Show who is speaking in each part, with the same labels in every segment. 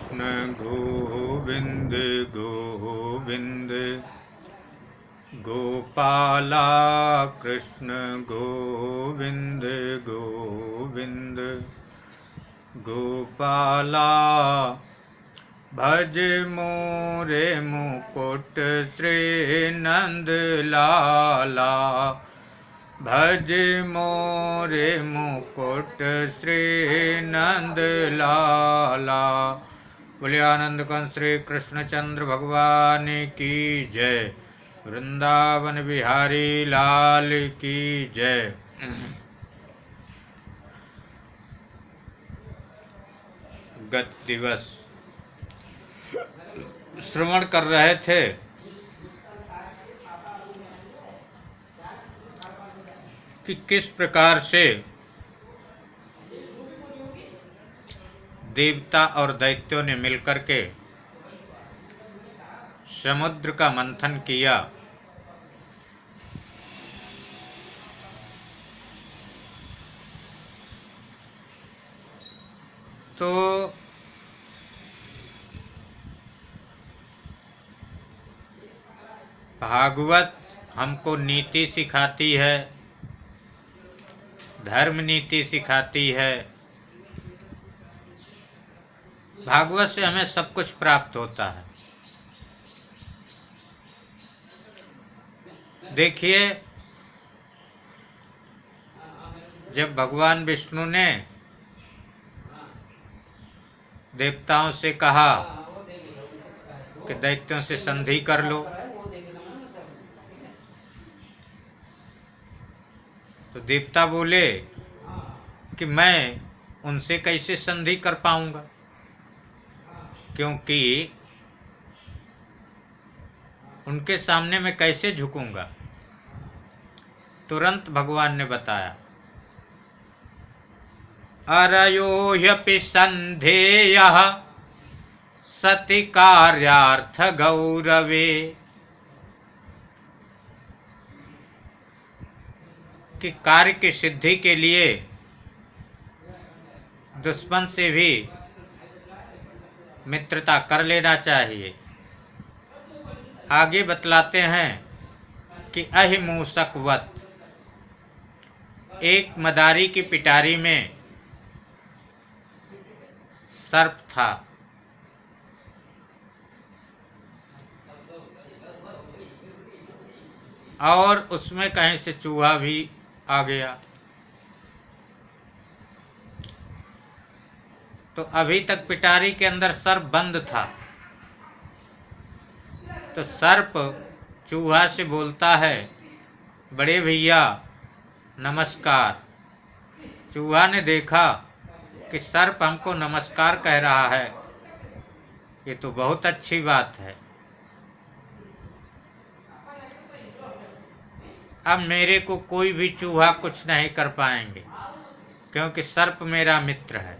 Speaker 1: कृष्ण गोविंद गोविंद गोपाला कृष्ण गोविंद गोविंद गोपाला भज मोरे मुकुट श्री नंद लाला भज मोरे मुकुट श्री नंद लाला। बोले आनंद कंस श्री कृष्णचंद्र भगवान की जय। वृंदावन बिहारी लाल की जय। गत दिवस श्रवण कर रहे थे कि किस प्रकार से देवता और दैत्यों ने मिलकर के समुद्र का मंथन किया। तो भागवत हमको नीति सिखाती है, धर्म नीति सिखाती है। भागवत से हमें सब कुछ प्राप्त होता है। देखिए, जब भगवान विष्णु ने देवताओं से कहा कि दैत्यों से संधि कर लो, तो देवता बोले कि मैं उनसे कैसे संधि कर पाऊंगा, क्योंकि उनके सामने मैं कैसे झुकूंगा। तुरंत भगवान ने बताया, अरयो ह्यपि संधेयः सति कार्यार्थ गौरवे। कि कार्य की सिद्धि के लिए दुश्मन से भी मित्रता कर लेना चाहिए। आगे बतलाते हैं कि अहिमूसकवत, एक मदारी की पिटारी में सर्प था। और उसमें कहीं से चूहा भी आ गया। तो अभी तक पिटारी के अंदर सर्प बंद था। तो सर्प चूहा से बोलता है, बड़े भैया नमस्कार। चूहा ने देखा कि सर्प हमको नमस्कार कह रहा है, ये तो बहुत अच्छी बात है। अब मेरे को कोई भी चूहा कुछ नहीं कर पाएंगे, क्योंकि सर्प मेरा मित्र है।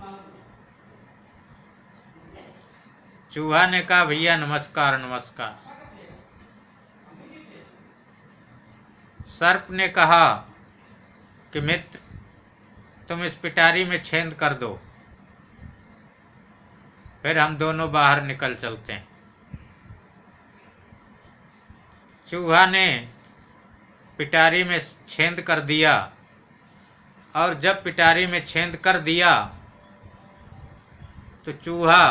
Speaker 1: चूहा ने कहा, भैया नमस्कार नमस्कार। सर्प ने कहा कि मित्र, तुम इस पिटारी में छेद कर दो, फिर हम दोनों बाहर निकल चलते हैं। चूहा ने पिटारी में छेद कर दिया, और जब पिटारी में छेद कर दिया तो चूहा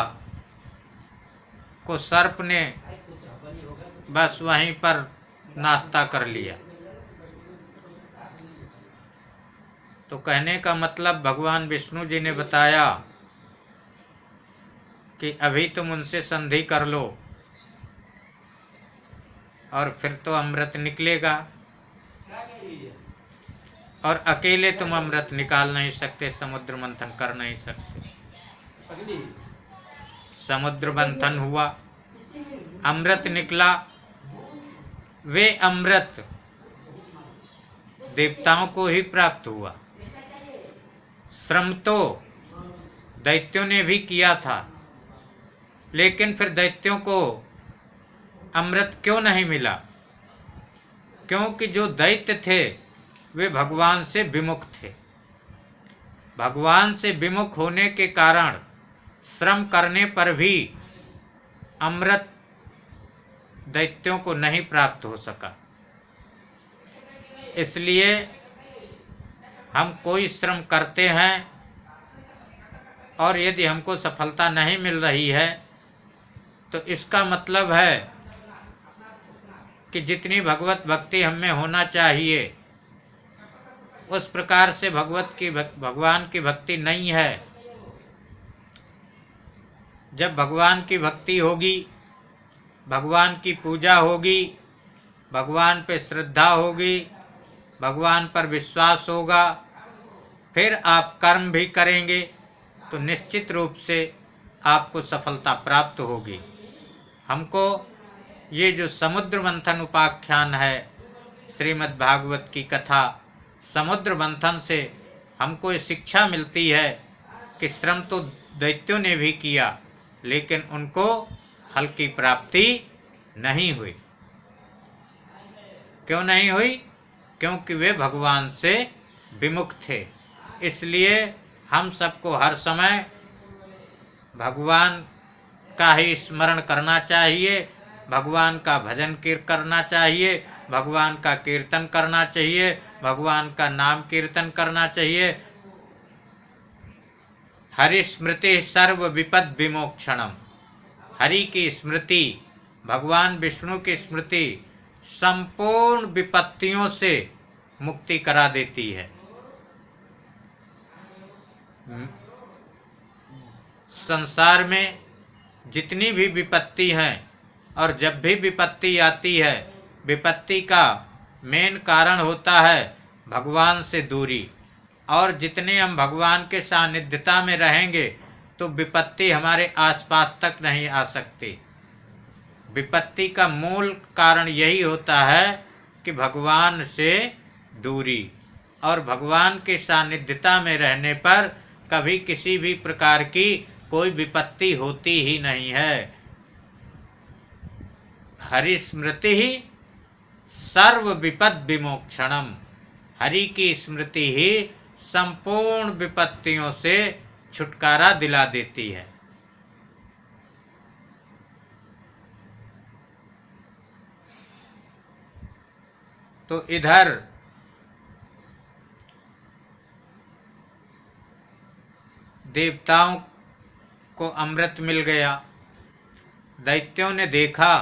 Speaker 1: को सर्प ने बस वहीं पर नाश्ता कर लिया। तो कहने का मतलब भगवान विष्णु जी ने बताया कि अभी तुम उनसे संधि कर लो और फिर तो अमृत निकलेगा, और अकेले तुम अमृत निकाल नहीं सकते, समुद्र मंथन कर नहीं सकते। समुद्र मंथन हुआ, अमृत निकला। वे अमृत देवताओं को ही प्राप्त हुआ। श्रम तो दैत्यों ने भी किया था, लेकिन फिर दैत्यों को अमृत क्यों नहीं मिला? क्योंकि जो दैत्य थे वे भगवान से विमुख थे। भगवान से विमुख होने के कारण श्रम करने पर भी अमृत दैत्यों को नहीं प्राप्त हो सका। इसलिए हम कोई श्रम करते हैं और यदि हमको सफलता नहीं मिल रही है तो इसका मतलब है कि जितनी भगवत भक्ति हम में होना चाहिए उस प्रकार से भगवान की भक्ति नहीं है। जब भगवान की भक्ति होगी, भगवान की पूजा होगी, भगवान पे श्रद्धा होगी, भगवान पर विश्वास होगा, फिर आप कर्म भी करेंगे तो निश्चित रूप से आपको सफलता प्राप्त होगी। हमको ये जो समुद्र मंथन उपाख्यान है, श्रीमद् भागवत की कथा, समुद्र मंथन से हमको ये शिक्षा मिलती है कि श्रम तो दैत्यों ने भी किया लेकिन उनको फल की प्राप्ति नहीं हुई। क्यों नहीं हुई? क्योंकि वे भगवान से विमुख थे। इसलिए हम सबको हर समय भगवान का ही स्मरण करना चाहिए, भगवान का भजन करना चाहिए, भगवान का कीर्तन करना चाहिए, भगवान का नाम कीर्तन करना चाहिए। हरि स्मृति सर्व विपद विमोक्षणम। हरि की स्मृति, भगवान विष्णु की स्मृति संपूर्ण विपत्तियों से मुक्ति करा देती है। संसार में जितनी भी विपत्ति हैं और जब भी विपत्ति आती है, विपत्ति का मेन कारण होता है भगवान से दूरी। और जितने हम भगवान के सानिध्यता में रहेंगे तो विपत्ति हमारे आसपास तक नहीं आ सकती। विपत्ति का मूल कारण यही होता है कि भगवान से दूरी। और भगवान के सानिध्यता में रहने पर कभी किसी भी प्रकार की कोई विपत्ति होती ही नहीं है। हरि स्मृति ही सर्व विपद विमोक्षणम। हरि की स्मृति ही संपूर्ण विपत्तियों से छुटकारा दिला देती है। तो इधर देवताओं को अमृत मिल गया। दैत्यों ने देखा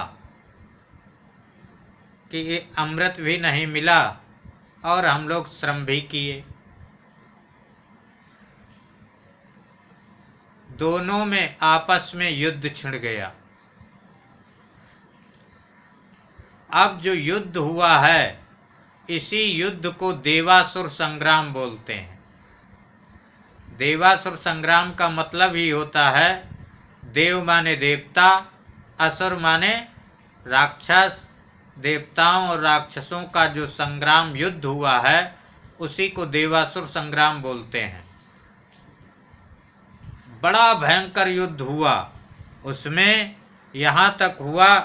Speaker 1: कि ये अमृत भी नहीं मिला और हम लोग श्रम भी किए। दोनों में आपस में युद्ध छिड़ गया। अब जो युद्ध हुआ है इसी युद्ध को देवासुर संग्राम बोलते हैं। देवासुर संग्राम का मतलब ही होता है देव माने देवता, असुर माने राक्षस। देवताओं और राक्षसों का जो संग्राम युद्ध हुआ है उसी को देवासुर संग्राम बोलते हैं। बड़ा भयंकर युद्ध हुआ। उसमें यहाँ तक हुआ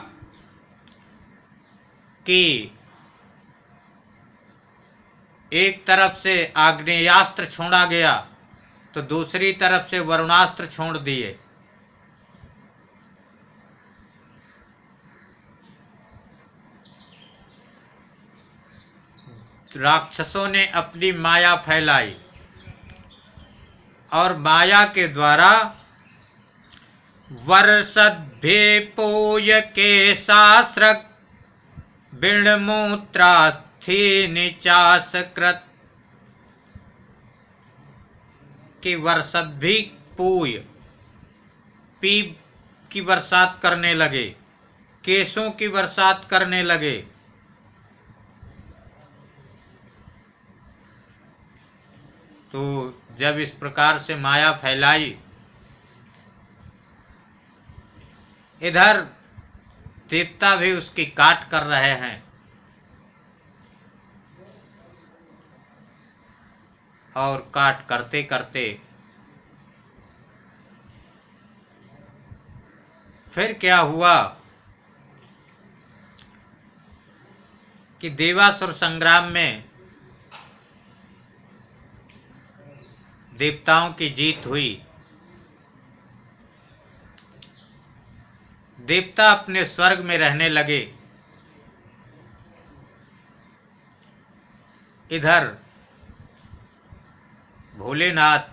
Speaker 1: कि एक तरफ से आग्नेयास्त्र छोड़ा गया तो दूसरी तरफ से वरुणास्त्र छोड़ दिए। राक्षसों ने अपनी माया फैलाई और माया के द्वारा वर्षद्भेपोय के शास्त्रक बिण्डमूत्रास्थि निचासकृत कि वर्षद्भी पूय पीप की बरसात करने लगे, केसों की बरसात करने लगे। तो जब इस प्रकार से माया फैलाई, इधर देवता भी उसकी काट कर रहे हैं और काट करते करते फिर क्या हुआ कि देवासुर संग्राम में देवताओं की जीत हुई देवता अपने स्वर्ग में रहने लगे। इधर भोलेनाथ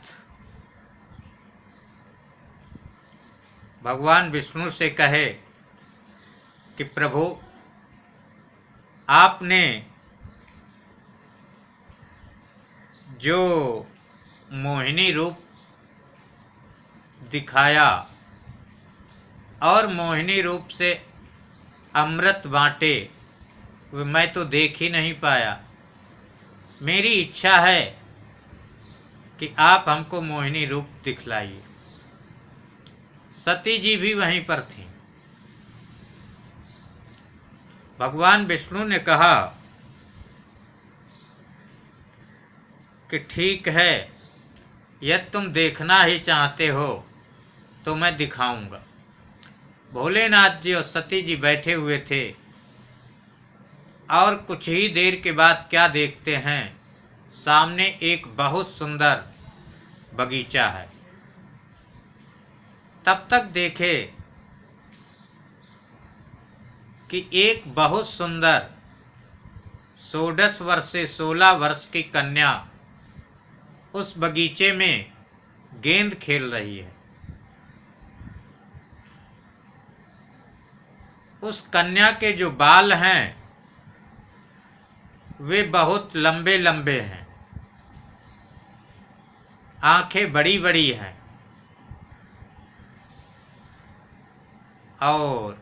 Speaker 1: भगवान विष्णु से कहे कि प्रभु, आपने जो मोहिनी रूप दिखाया और मोहिनी रूप से अमृत बांटे, वो मैं तो देख ही नहीं पाया। मेरी इच्छा है कि आप हमको मोहिनी रूप दिखलाइए। सती जी भी वहीं पर थी। भगवान विष्णु ने कहा कि ठीक है, यदि तुम देखना ही चाहते हो तो मैं दिखाऊंगा। भोलेनाथ जी और सती जी बैठे हुए थे और कुछ ही देर के बाद क्या देखते हैं, सामने एक बहुत सुंदर बगीचा है। तब तक देखे कि एक बहुत सुंदर 16 वर्ष से 16 वर्ष की कन्या उस बगीचे में गेंद खेल रही है। उस कन्या के जो बाल हैं वे बहुत लंबे लंबे हैं, आंखें बड़ी बड़ी हैं और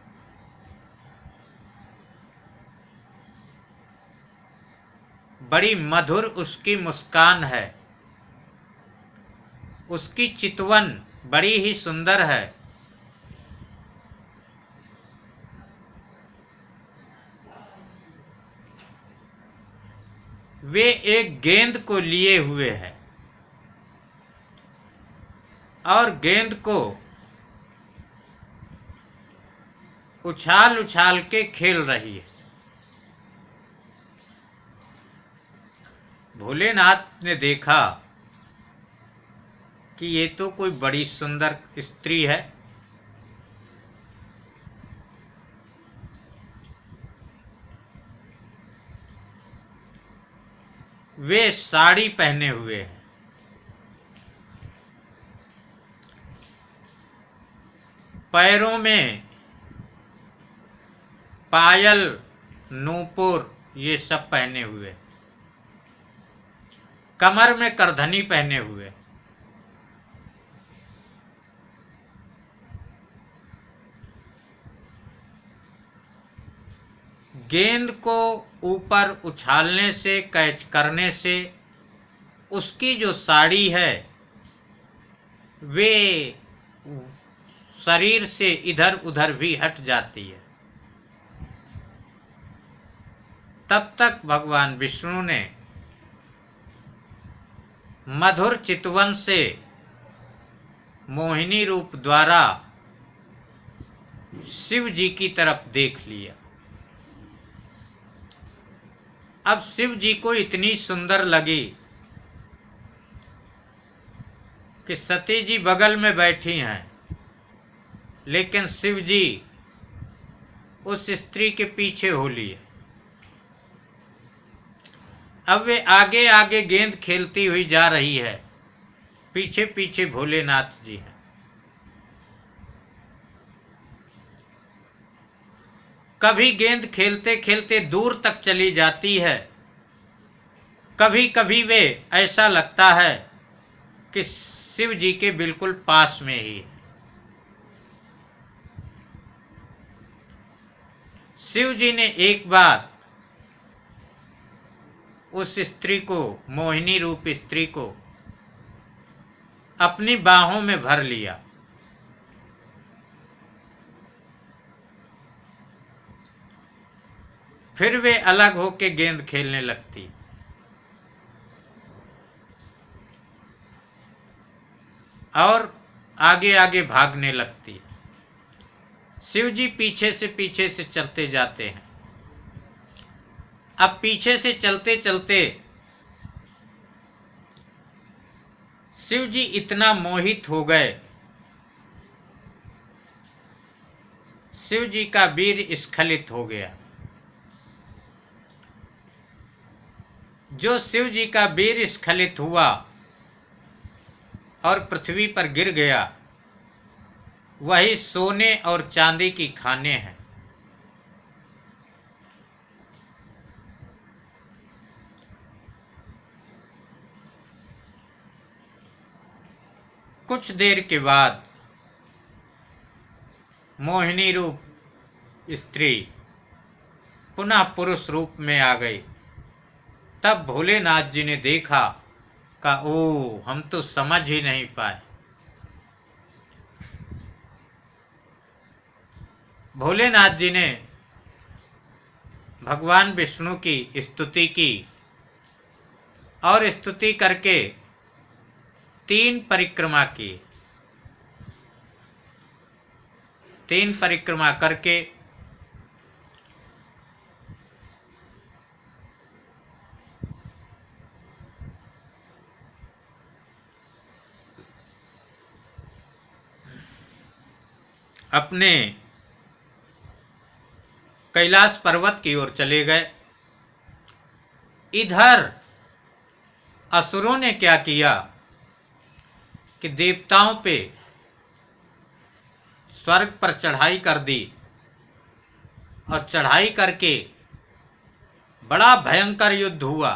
Speaker 1: बड़ी मधुर उसकी मुस्कान है। उसकी चितवन बड़ी ही सुंदर है। वे एक गेंद को लिए हुए हैं और गेंद को उछाल उछाल के खेल रही है। भोलेनाथ ने देखा कि ये तो कोई बड़ी सुंदर स्त्री है। वे साड़ी पहने हुए हैं, पैरों में पायल नूपुर ये सब पहने हुए, कमर में करधनी पहने हुए। गेंद को ऊपर उछालने से, कैच करने से उसकी जो साड़ी है वे शरीर से इधर उधर भी हट जाती है। तब तक भगवान विष्णु ने मधुर चितवन से मोहिनी रूप द्वारा शिव जी की तरफ देख लिया। अब शिव जी को इतनी सुंदर लगी कि सती जी बगल में बैठी हैं, लेकिन शिव जी उस स्त्री के पीछे हो लिए। अब वे आगे आगे गेंद खेलती हुई जा रही है, पीछे पीछे भोलेनाथ जी हैं। कभी गेंद खेलते खेलते दूर तक चली जाती है, कभी कभी वे ऐसा लगता है कि शिव जी के बिल्कुल पास में ही। शिव जी ने एक बार उस स्त्री को, मोहिनी रूप स्त्री को अपनी बाहों में भर लिया। फिर वे अलग होके गेंद खेलने लगती और आगे आगे भागने लगती। शिव जी पीछे से चलते जाते हैं। अब पीछे से चलते चलते शिव जी इतना मोहित हो गए, शिव जी का वीर स्खलित हो गया। जो शिव जी का वीर स्खलित हुआ और पृथ्वी पर गिर गया, वही सोने और चांदी की खाने हैं। कुछ देर के बाद मोहिनी रूप स्त्री पुनः पुरुष रूप में आ गई। तब भोलेनाथ जी ने देखा का ओ, हम तो समझ ही नहीं पाए। भोलेनाथ जी ने भगवान विष्णु की स्तुति की और स्तुति करके 3 परिक्रमा की। 3 परिक्रमा करके अपने कैलाश पर्वत की ओर चले गए। इधर असुरों ने क्या किया कि देवताओं पे स्वर्ग पर चढ़ाई कर दी और चढ़ाई करके बड़ा भयंकर युद्ध हुआ।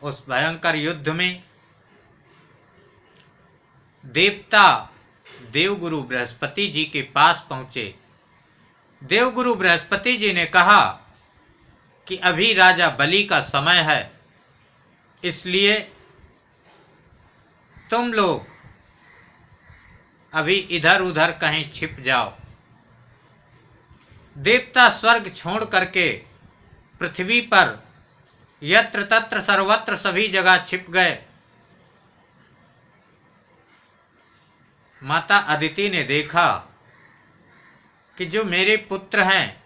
Speaker 1: उस भयंकर युद्ध में देवता देवगुरु बृहस्पति जी के पास पहुंचे। देवगुरु बृहस्पति जी ने कहा कि अभी राजा बलि का समय है, इसलिए तुम लोग अभी इधर उधर कहीं छिप जाओ। देवता स्वर्ग छोड़ करके पृथ्वी पर यत्र तत्र सर्वत्र सभी जगह छिप गए। माता अदिति ने देखा कि जो मेरे पुत्र हैं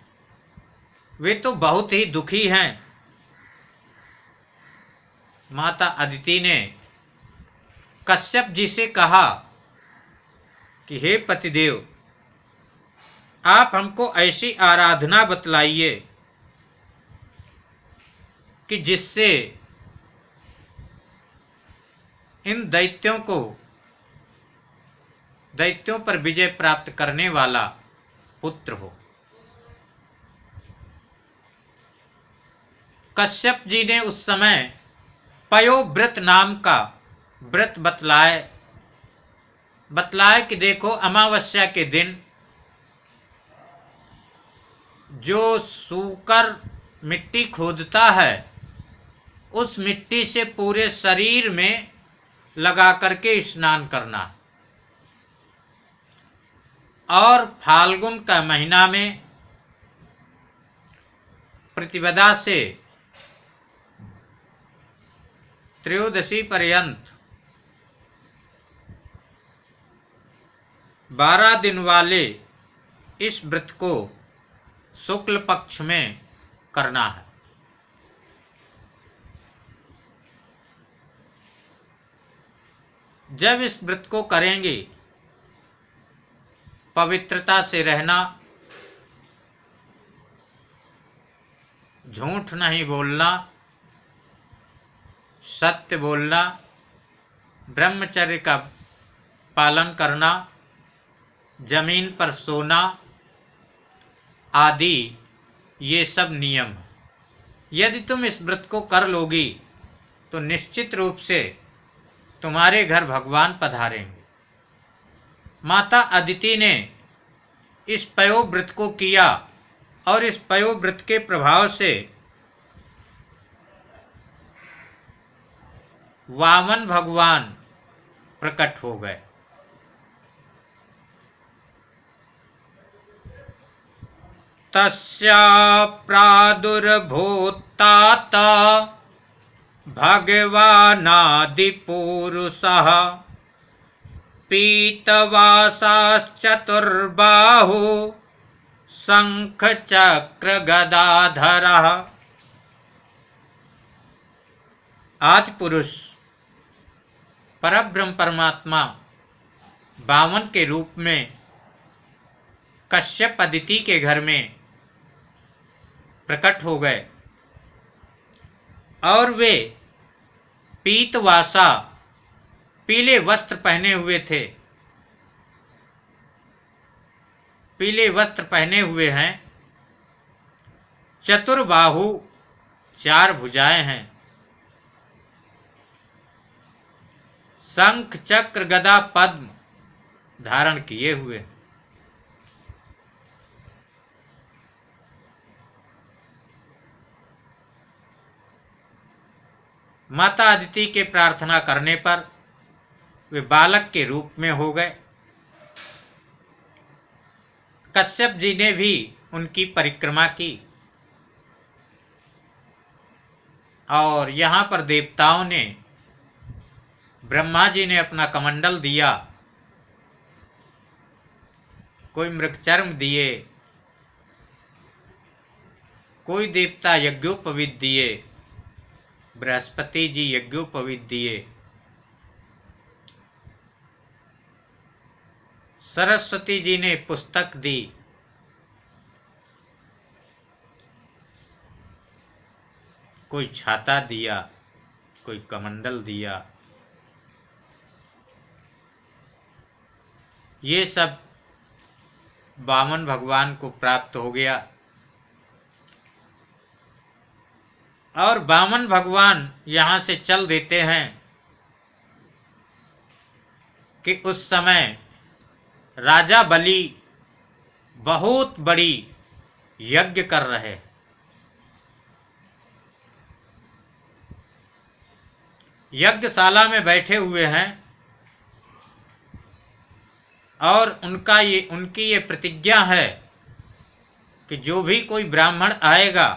Speaker 1: वे तो बहुत ही दुखी हैं। माता अदिति ने कश्यप जी से कहा कि हे पतिदेव, आप हमको ऐसी आराधना बतलाइए कि जिससे इन दैत्यों पर विजय प्राप्त करने वाला पुत्र हो। कश्यप जी ने उस समय पयोव्रत नाम का व्रत बतलाए कि देखो, अमावस्या के दिन जो सूकर मिट्टी खोदता है उस मिट्टी से पूरे शरीर में लगा करके स्नान करना, और फाल्गुन का महीना में प्रतिपदा से त्रयोदशी पर्यंत 12 दिन वाले इस व्रत को शुक्ल पक्ष में करना है। जब इस व्रत को करेंगे, पवित्रता से रहना, झूठ नहीं बोलना, सत्य बोलना, ब्रह्मचर्य का पालन करना, जमीन पर सोना आदि ये सब नियम। यदि तुम इस व्रत को कर लोगी तो निश्चित रूप से तुम्हारे घर भगवान पधारेंगे। माता अदिति ने इस पयोव्रत को किया और इस पयोव्रत के प्रभाव से वामन भगवान प्रकट हो गए। तस्या प्रादुर्भूतात भगवानादिपुरुषः पीतवासाश्चतुर्बाहु शंखचक्रगदाधरः। आदि पुरुष परब्रह्म परमात्मा वामन के रूप में कश्यप अदिति के घर में प्रकट हो गए और वे पीतवासा पीले वस्त्र पहने हुए थे। पीले वस्त्र पहने हुए हैं, चतुर्बाहु 4 भुजाएं हैं, शंख चक्र गदा पद्म धारण किए हुए। माता अदिति के प्रार्थना करने पर वे बालक के रूप में हो गए। कश्यप जी ने भी उनकी परिक्रमा की और यहाँ पर देवताओं ने, ब्रह्मा जी ने अपना कमंडल दिया, कोई मृगचर्म दिए, कोई देवता यज्ञोपवीत दिए, बृहस्पति जी यज्ञोपवीत दिए, सरस्वती जी ने पुस्तक दी, कोई छाता दिया, कोई कमंडल दिया। ये सब वामन भगवान को प्राप्त हो गया और वामन भगवान यहाँ से चल देते हैं कि उस समय राजा बलि बहुत बड़ी यज्ञ कर रहे। यज्ञशाला में बैठे हुए हैं और उनकी ये प्रतिज्ञा है कि जो भी कोई ब्राह्मण आएगा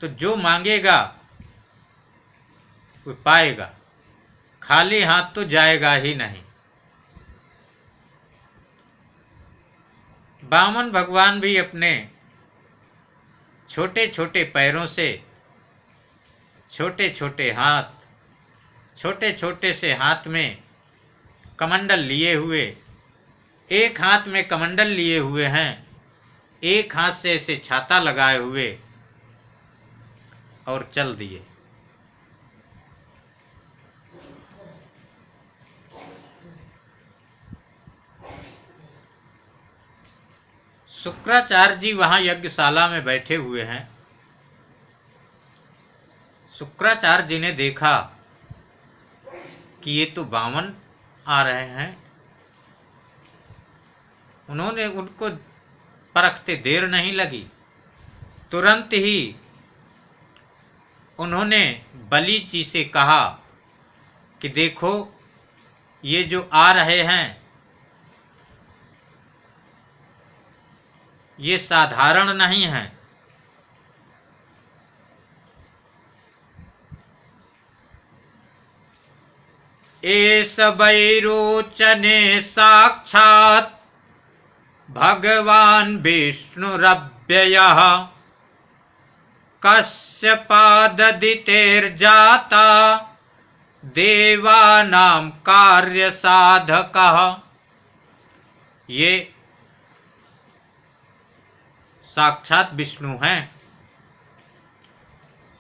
Speaker 1: तो जो मांगेगा वो पाएगा, खाली हाथ तो जाएगा ही नहीं। वामन भगवान भी अपने छोटे छोटे पैरों से, छोटे छोटे हाथ, छोटे छोटे से हाथ में कमंडल लिए हुए, एक हाथ में कमंडल लिए हुए हैं, एक हाथ से ऐसे छाता लगाए हुए और चल दिए। शुक्राचार्य जी वहाँ यज्ञशाला में बैठे हुए हैं। शुक्राचार्य जी ने देखा कि ये तो वामन आ रहे हैं। उन्होंने उनको परखते देर नहीं लगी, तुरंत ही उन्होंने बलि जी से कहा कि देखो ये जो आ रहे हैं ये साधारण नहीं है। एष वैरोचने साक्षात् भगवान विष्णुरव्ययः कश्यपाददितेर्जाता देवानां कार्य साधकः। ये साक्षात विष्णु हैं,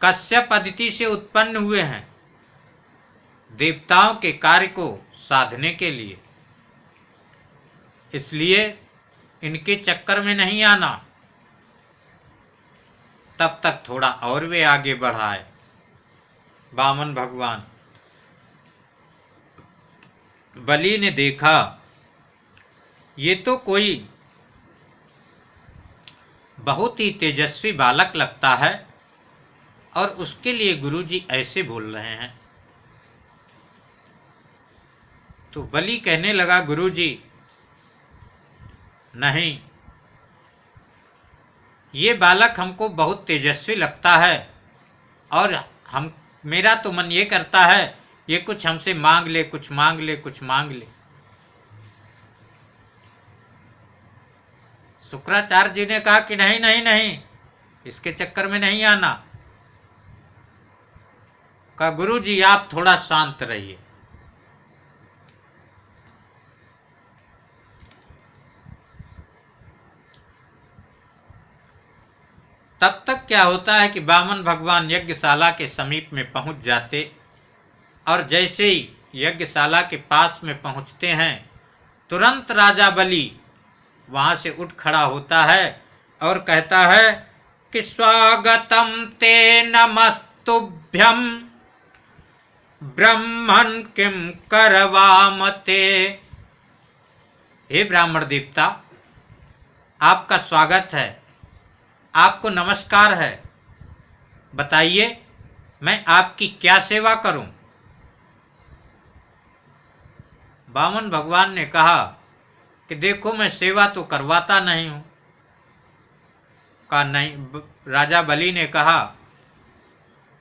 Speaker 1: कश्यप अदिति से उत्पन्न हुए हैं देवताओं के कार्य को साधने के लिए। इसलिए इनके चक्कर में नहीं आना। तब तक थोड़ा और वे आगे बढ़ाए वामन भगवान। बलि ने देखा ये तो कोई बहुत ही तेजस्वी बालक लगता है और उसके लिए गुरुजी ऐसे बोल रहे हैं। तो बलि कहने लगा, गुरुजी नहीं, ये बालक हमको बहुत तेजस्वी लगता है और मेरा तो मन ये करता है ये कुछ हमसे मांग ले, कुछ मांग ले, कुछ मांग ले। शुक्राचार्य जी ने कहा कि नहीं नहीं नहीं, इसके चक्कर में नहीं आना। कहा गुरुजी आप थोड़ा शांत रहिए। तब तक क्या होता है कि वामन भगवान यज्ञशाला के समीप में पहुंच जाते, और जैसे ही यज्ञशाला के पास में पहुंचते हैं तुरंत राजा बलि वहां से उठ खड़ा होता है और कहता है कि स्वागतम ते नमस्तुभ्यम ब्रह्मन् किम करवाम ते। हे ब्राह्मण देवता, आपका स्वागत है, आपको नमस्कार है, बताइए मैं आपकी क्या सेवा करूं। वामन भगवान ने कहा कि देखो मैं सेवा तो करवाता नहीं हूं। कहा नहीं। राजा बलि ने कहा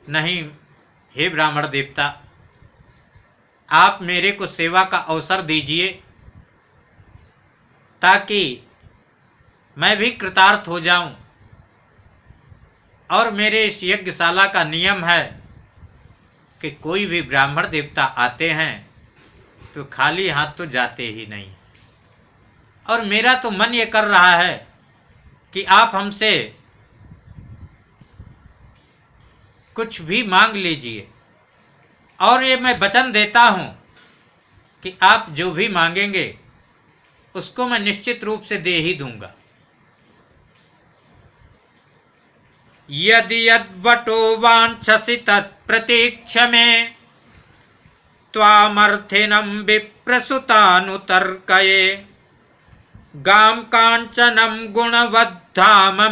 Speaker 1: नहीं हे ब्राह्मण देवता, आप मेरे को सेवा का अवसर दीजिए ताकि मैं भी कृतार्थ हो जाऊं। और मेरे इस यज्ञशाला का नियम है कि कोई भी ब्राह्मण देवता आते हैं तो खाली हाथ तो जाते ही नहीं। और मेरा तो मन ये कर रहा है कि आप हमसे कुछ भी मांग लीजिए, और ये मैं वचन देता हूं कि आप जो भी मांगेंगे उसको मैं निश्चित रूप से दे ही दूंगा। यदि यद्वटो वांछसि तत्प्रतीक्ष मे त्वामर्थिनं विप्रसुतानुतर्कये गां कांचनं गुणवद्धाममृष्टं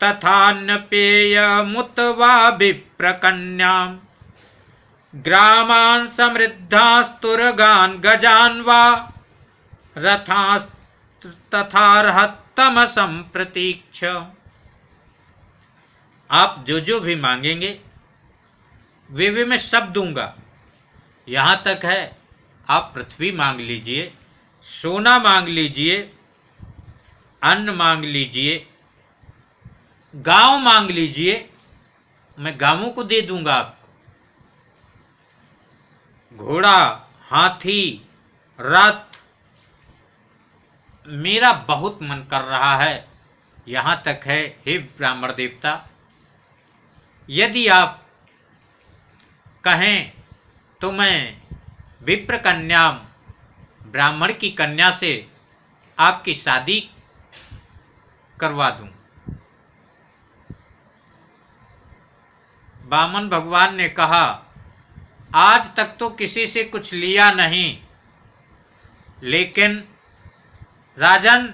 Speaker 1: तथान्नपेयमुत वा विप्रकन्यां ग्रामान् समृद्धास्तुरगान् गजान् वा रथास्तथार्हत्तम संप्रतीक्ष। आप जो जो भी मांगेंगे वे मैं सब दूंगा। यहाँ तक है आप पृथ्वी मांग लीजिए, सोना मांग लीजिए, अन्न मांग लीजिए, गांव मांग लीजिए, मैं गांवों को दे दूंगा आपको। घोड़ा, हाथी, रथ, मेरा बहुत मन कर रहा है। यहाँ तक है हे ब्राह्मण देवता, यदि आप कहें तो मैं विप्र कन्या, ब्राह्मण की कन्या से आपकी शादी करवा दूं। वामन भगवान ने कहा आज तक तो किसी से कुछ लिया नहीं, लेकिन राजन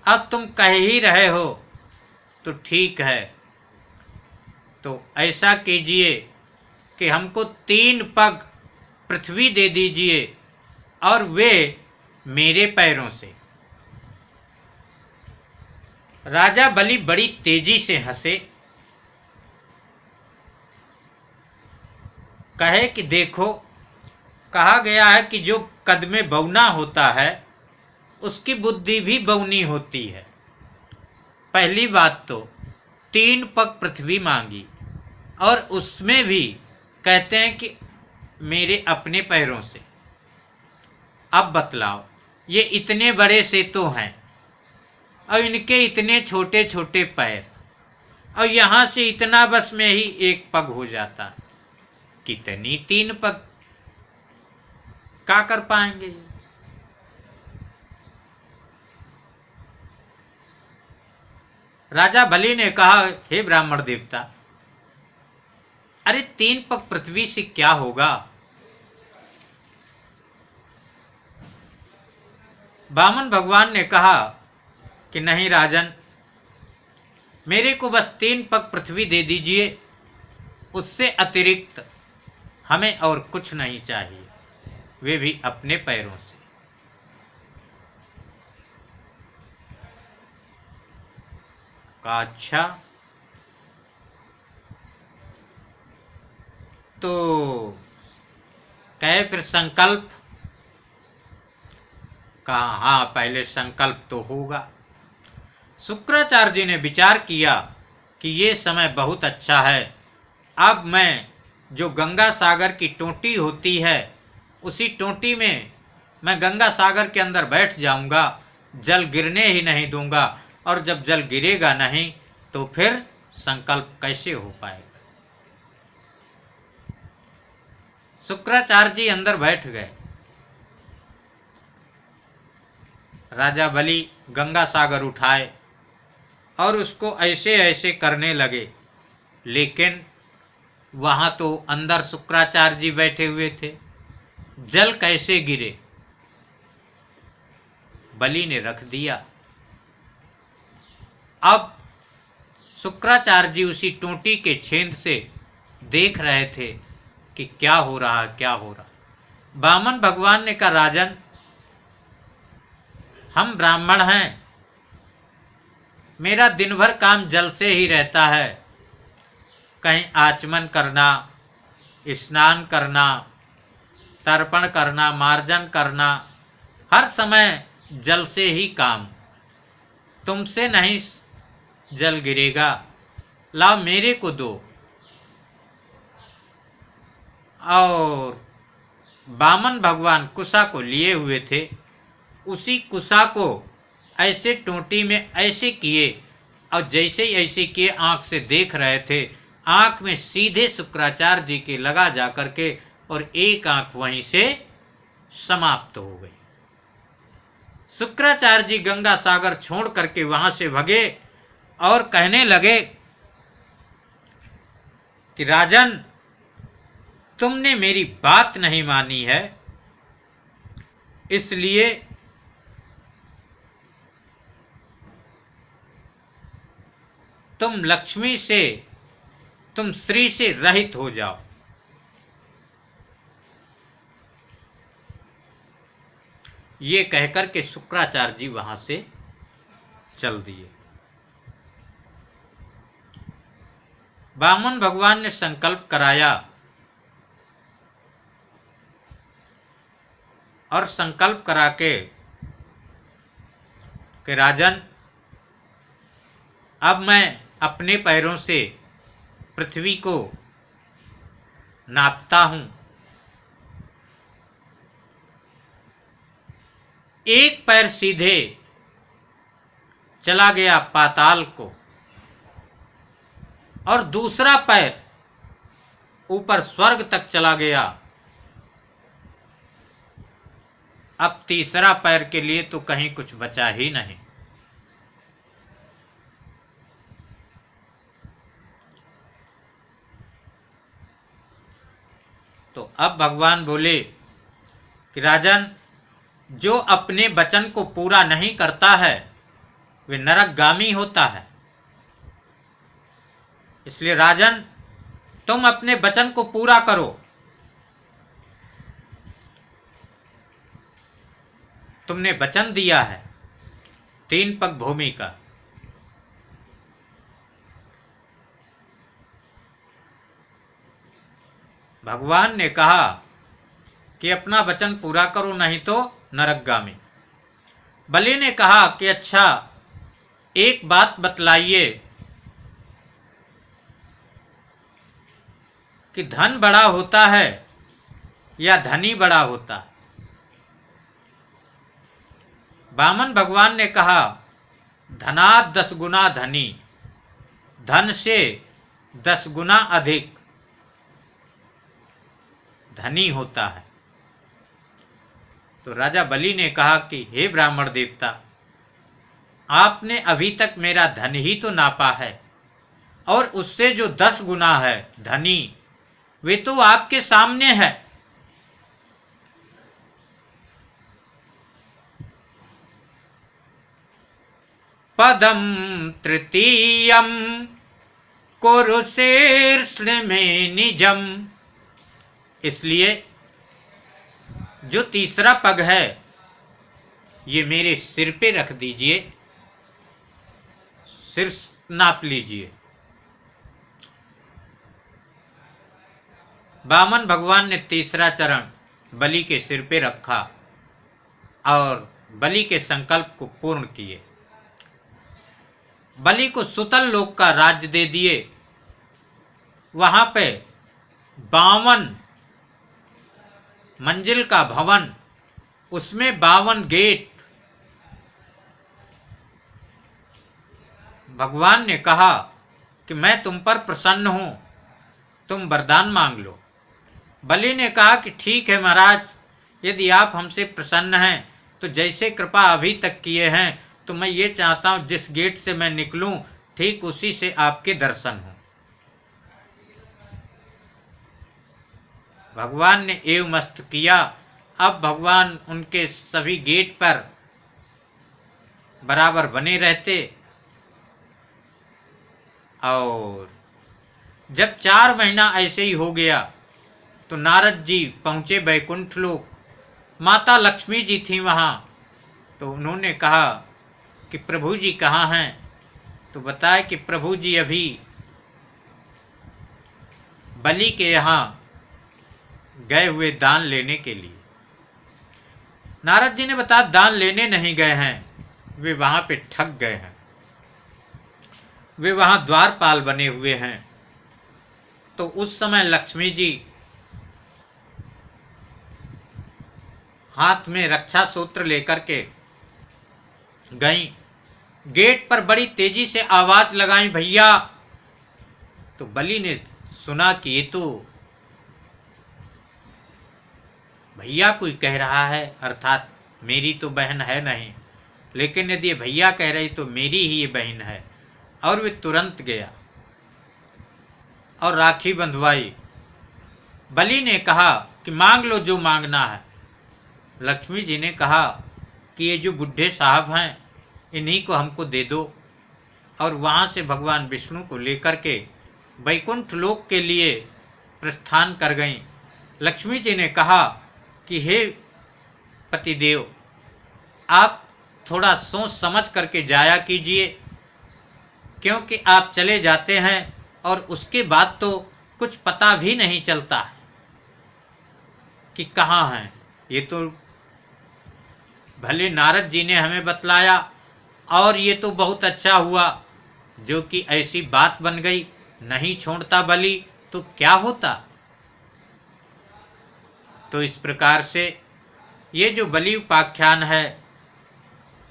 Speaker 1: अब तुम कह ही रहे हो तो ठीक है। तो ऐसा कीजिए कि हमको 3 पग पृथ्वी दे दीजिए और वे मेरे पैरों से। राजा बलि बड़ी तेजी से हंसे, कहे कि देखो, कहा गया है कि जो कद में बौना होता है उसकी बुद्धि भी बौनी होती है। पहली बात तो 3 पग पृथ्वी मांगी और उसमें भी कहते हैं कि मेरे अपने पैरों से। अब बतलाओ, ये इतने बड़े से तो हैं और इनके इतने छोटे छोटे पैर, और यहाँ से इतना बस में ही 1 पग हो जाता, कितनी 3 पग क्या कर पाएंगे। राजा बलि ने कहा हे ब्राह्मण देवता, अरे 3 पग पृथ्वी से क्या होगा। वामन भगवान ने कहा कि नहीं राजन, मेरे को बस 3 पग पृथ्वी दे दीजिए, उससे अतिरिक्त हमें और कुछ नहीं चाहिए, वे भी अपने पैरों से। कहा अच्छा, तो कहे फिर संकल्प। कहा हाँ, पहले संकल्प तो होगा। शुक्राचार्य जी ने विचार किया कि ये समय बहुत अच्छा है। अब मैं जो गंगा सागर की टोटी होती है उसी टोटी में मैं गंगा सागर के अंदर बैठ जाऊंगा, जल गिरने ही नहीं दूंगा, और जब जल गिरेगा नहीं तो फिर संकल्प कैसे हो पाएगा। शुक्राचार्य जी अंदर बैठ गए। राजा बलि गंगा सागर उठाए और उसको ऐसे ऐसे करने लगे, लेकिन वहां तो अंदर शुक्राचार्य जी बैठे हुए थे, जल कैसे गिरे। बलि ने रख दिया। अब शुक्राचार्य जी उसी टोंटी के छेद से देख रहे थे कि क्या हो रहा क्या हो रहा। वामन भगवान ने कहा, राजन हम ब्राह्मण हैं, मेरा दिन भर काम जल से ही रहता है। कहीं आचमन करना, स्नान करना, तर्पण करना, मार्जन करना, हर समय जल से ही काम। तुमसे नहीं जल गिरेगा, लाओ मेरे को दो। और वामन भगवान कुशा को लिए हुए थे, उसी कुशा को ऐसे टोंटी में ऐसे किए और जैसे ही ऐसे किए आंख से देख रहे थे, आंख में सीधे शुक्राचार्य जी के लगा जा करके और एक आंख वहीं से समाप्त हो गई। शुक्राचार्य जी गंगा सागर छोड़ करके वहां से भगे और कहने लगे कि राजन तुमने मेरी बात नहीं मानी है, इसलिए तुम लक्ष्मी से, तुम श्री से रहित हो जाओ। ये कहकर के शुक्राचार्य जी वहां से चल दिए। वामन भगवान ने संकल्प कराया और संकल्प करा के कि राजन अब मैं अपने पैरों से पृथ्वी को नापता हूं। एक पैर सीधे चला गया पाताल को और दूसरा पैर ऊपर स्वर्ग तक चला गया। अब तीसरा पैर के लिए तो कहीं कुछ बचा ही नहीं। तो अब भगवान बोले कि राजन जो अपने वचन को पूरा नहीं करता है वे नरकगामी होता है। इसलिए राजन तुम अपने वचन को पूरा करो। तुमने वचन दिया है 3 पग भूमि का, भगवान ने कहा कि अपना वचन पूरा करो नहीं तो नरकगामी। बलि ने कहा कि अच्छा एक बात बतलाइए कि धन बड़ा होता है या धनी बड़ा होता है। वामन भगवान ने कहा धनात् 10 गुना धनी, धन से 10 गुना अधिक धनी होता है। तो राजा बलि ने कहा कि हे ब्राह्मण देवता, आपने अभी तक मेरा धन ही तो नापा है और उससे जो 10 गुना है धनी, वे तो आपके सामने है। पदम तृतीयम कुरुशीर्ष में निजम। इसलिए जो तीसरा पग है ये मेरे सिर पे रख दीजिए, सिर नाप लीजिए। वामन भगवान ने तीसरा चरण बलि के सिर पे रखा और बलि के संकल्प को पूर्ण किए। बलि को सुतल लोक का राज्य दे दिए। वहां पे 52 मंजिल का भवन, उसमें 52 गेट, भगवान ने कहा कि मैं तुम पर प्रसन्न हूँ, तुम वरदान मांग लो। बलि ने कहा कि ठीक है महाराज, यदि आप हमसे प्रसन्न हैं तो जैसे कृपा अभी तक किए हैं, तो मैं ये चाहता हूँ जिस गेट से मैं निकलूँ ठीक उसी से आपके दर्शन हों। भगवान ने एवमस्त किया। अब भगवान उनके सभी गेट पर बराबर बने रहते। और जब 4 महीना ऐसे ही हो गया तो नारद जी पहुँचे बैकुंठ लोक। माता लक्ष्मी जी थी वहाँ, तो उन्होंने कहा कि प्रभु जी कहाँ हैं? तो बताया कि प्रभु जी अभी बलि के यहाँ गए हुए दान लेने के लिए। नारद जी ने बताया दान लेने नहीं गए हैं, वे वहाँ पे ठग गए हैं, वे वहाँ द्वारपाल बने हुए हैं। तो उस समय लक्ष्मी जी हाथ में रक्षा सूत्र लेकर के गईं। गेट पर बड़ी तेजी से आवाज लगाई, भैया। तो बलि ने सुना कि ये तो भैया कोई कह रहा है, अर्थात मेरी तो बहन है नहीं, लेकिन यदि ये भैया कह रही तो मेरी ही ये बहन है। और वे तुरंत गया और राखी बंधवाई। बलि ने कहा कि मांग लो जो मांगना है। लक्ष्मी जी ने कहा कि ये जो बुढ़े साहब हैं इन्हीं को हमको दे दो। और वहाँ से भगवान विष्णु को लेकर के वैकुंठ लोक के लिए प्रस्थान कर गईं। लक्ष्मी जी ने कहा कि हे पतिदेव, आप थोड़ा सोच समझ करके जाया कीजिए, क्योंकि आप चले जाते हैं और उसके बाद तो कुछ पता भी नहीं चलता है कि कहाँ हैं। ये तो भले नारद जी ने हमें बतलाया और ये तो बहुत अच्छा हुआ जो कि ऐसी बात बन गई। नहीं छोड़ता बलि तो क्या होता। तो इस प्रकार से ये जो बलि उपाख्यान है,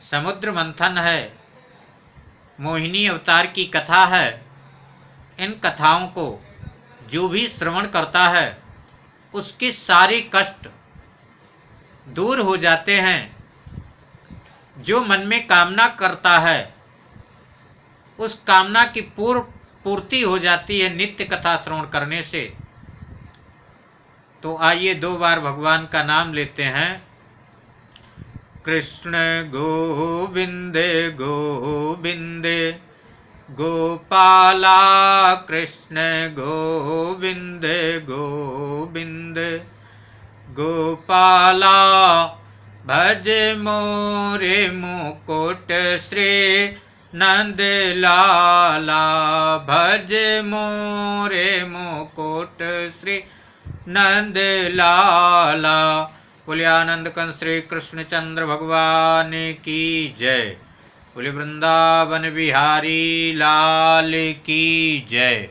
Speaker 1: समुद्र मंथन है, मोहिनी अवतार की कथा है, इन कथाओं को जो भी श्रवण करता है उसके सारे कष्ट दूर हो जाते हैं। जो मन में कामना करता है उस कामना की पूर्ति हो जाती है नित्य कथा श्रवण करने से। तो आइए 2 बार भगवान का नाम लेते हैं। कृष्ण गोविंदे गोविंदे गोपाला, कृष्ण गोविंदे गोविंदे गोपाला, भज मोरे मुकुट श्री नंद लाला, भज मोरे मुकुट श्री नंद लाला। बोले आनंद कंद श्री कृष्ण चंद्र भगवान की जय। बोले वृंदावन बिहारी लाल की जय।